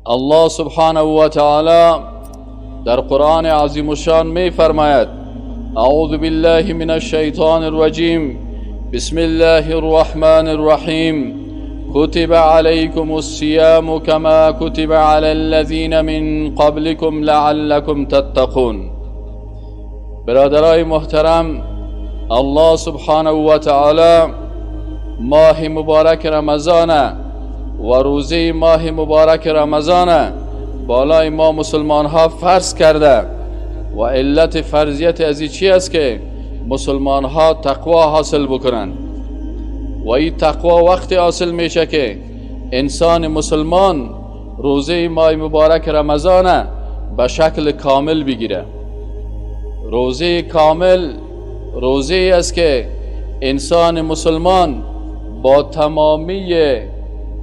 الله سبحانه و تعالی در قرآن عظیم الشان می فرماید: اعوذ بالله من الشیطان الرجیم، بسم الله الرحمن الرحیم، كتب عليكم الصيام كما كتب على الذين من قبلكم لعلكم تتقون. برادرای محترم، الله سبحانه و تعالی ماه مبارک رمضان و روزه ماه مبارک رمضان بالای ما مسلمان ها فرض کرده و علت فرضیت از چی است که مسلمان ها تقوا حاصل بکنن و این تقوا وقتی حاصل میشه که انسان مسلمان روزه ماه مبارک رمضان به شکل کامل بگیره. روزه کامل روزه است که انسان مسلمان با تمامی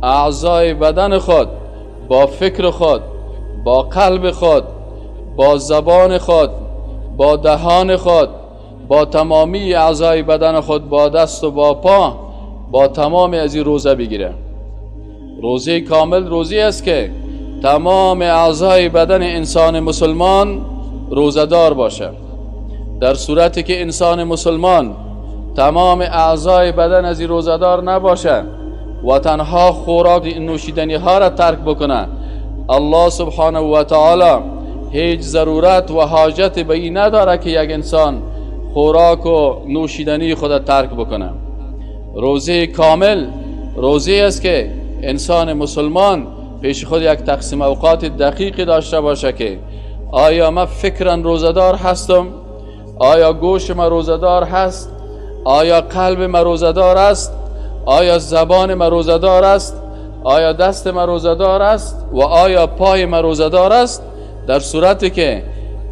اعضای بدن خود، با فکر خود، با قلب خود، با زبان خود، با دهان خود، با تمامی اعضای بدن خود، با دست و با پا، با تمام از این روزه بگیره. روزه کامل روزه است که تمام اعضای بدن انسان مسلمان روزدار باشه. در صورتی که انسان مسلمان تمام اعضای بدن از این روزدار نباشه و تنها خوراک نوشیدنی ها را ترک بکنه، الله سبحانه و تعالی هیچ ضرورت و حاجت به این نداره که یک انسان خوراک و نوشیدنی خود ترک بکنه. روزه کامل روزه است که انسان مسلمان پیش خود یک تقسیم اوقات دقیقی داشته باشه که آیا من فکرا روزدار هستم؟ آیا گوش من روزدار هست؟ آیا قلب من روزدار است؟ آیا زبان من روزدار است؟ آیا دست من روزدار است؟ و آیا پای من روزدار است؟ در صورتی که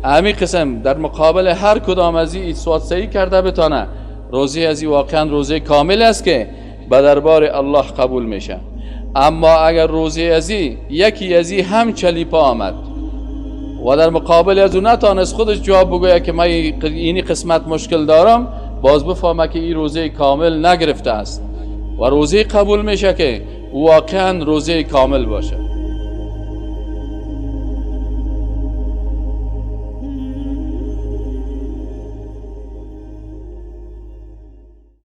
همین قسم در مقابل هر کدام از این سواد صحیح کرده بتانه، روزه از این واقعا روزه کامل است که به دربار الله قبول میشه. اما اگر روزه از این یکی از این هم چلیپا آمد و در مقابل از اون نتانست خودش جواب بگویه که من اینی قسمت مشکل دارم، باز بفهمه که این روزه کامل نگرفته است و روزه قبول میشه که واقعا روزه کامل باشه.